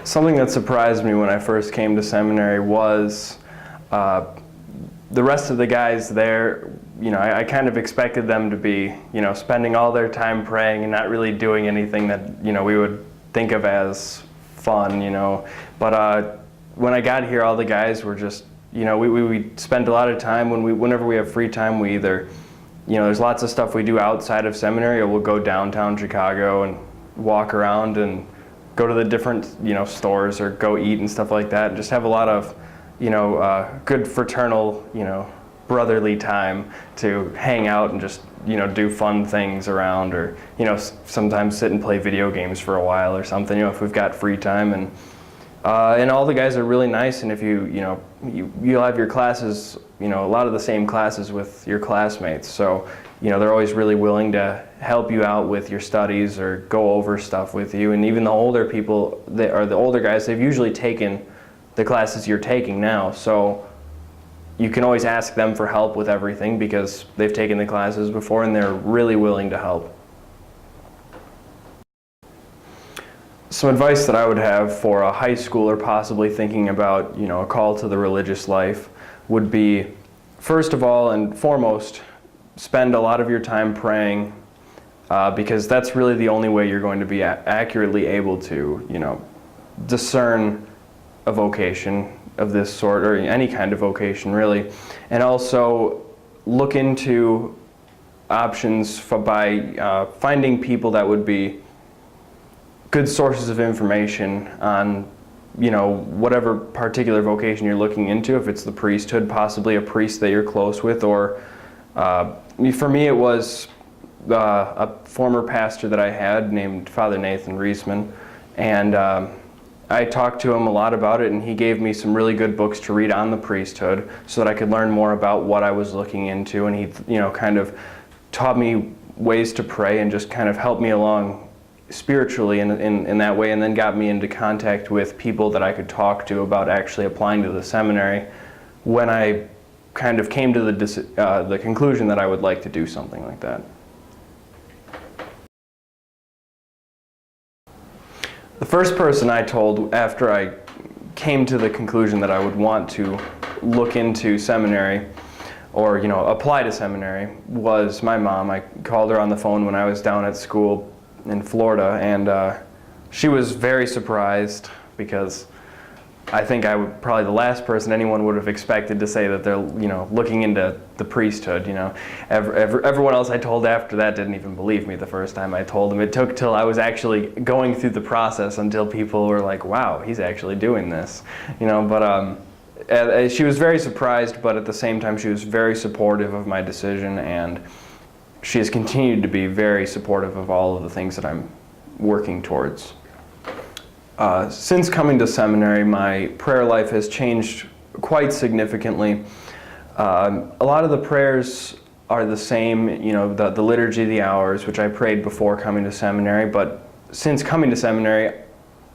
Something that surprised me when I first came to seminary was the rest of the guys there. I kind of expected them to be, spending all their time praying and not really doing anything that, we would think of as fun, But when I got here, all the guys were just, we spend a lot of time whenever we have free time, we either, there's lots of stuff we do outside of seminary, or we'll go downtown Chicago and walk around and go to the different, stores or go eat and stuff like that, and just have a lot of, good fraternal, brotherly time to hang out and just, do fun things around, or, sometimes sit and play video games for a while or something, if we've got free time. And all the guys are really nice, and if you'll have your classes, a lot of the same classes with your classmates, so they're always really willing to help you out with your studies or go over stuff with you. And even the older people, the older guys, they've usually taken the classes you're taking now, so you can always ask them for help with everything because they've taken the classes before and they're really willing to help. Some advice that I would have for a high schooler possibly thinking about, a call to the religious life would be, first of all and foremost, spend a lot of your time praying, because that's really the only way you're going to be accurately able to, discern a vocation of this sort, or any kind of vocation really. And also look into options by finding people that would be good sources of information on whatever particular vocation you're looking into. If it's the priesthood, possibly a priest that you're close with, or for me it was a former pastor that I had named Father Nathan Reisman, and I talked to him a lot about it, and he gave me some really good books to read on the priesthood so that I could learn more about what I was looking into, and he kind of taught me ways to pray and just kind of helped me along spiritually in that way, and then got me into contact with people that I could talk to about actually applying to the seminary when I kind of came to the conclusion that I would like to do something like that. The first person I told after I came to the conclusion that I would want to look into seminary or apply to seminary was my mom. I called her on the phone when I was down at school in Florida, and she was very surprised because I think I would probably the last person anyone would have expected to say that they're looking into the priesthood. Everyone else I told after that didn't even believe me the first time I told them. It took till I was actually going through the process until people were like, "Wow, he's actually doing this," But she was very surprised, but at the same time she was very supportive of my decision, and she has continued to be very supportive of all of the things that I'm working towards. Since coming to seminary, my prayer life has changed quite significantly. A lot of the prayers are the same, the liturgy of the hours, which I prayed before coming to seminary, but since coming to seminary,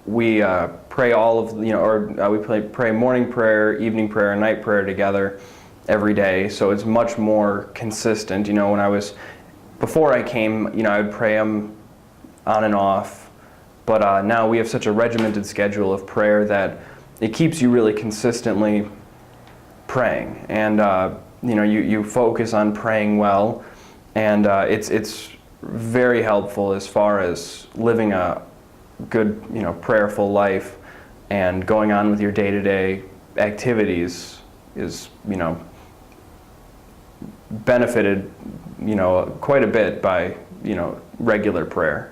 we pray all of, we pray morning prayer, evening prayer, and night prayer together every day, so it's much more consistent. Before I came, I would pray them on and off, but now we have such a regimented schedule of prayer that it keeps you really consistently praying, and you focus on praying well, and it's very helpful as far as living a good prayerful life and going on with your day-to-day activities is benefited quite a bit by regular prayer.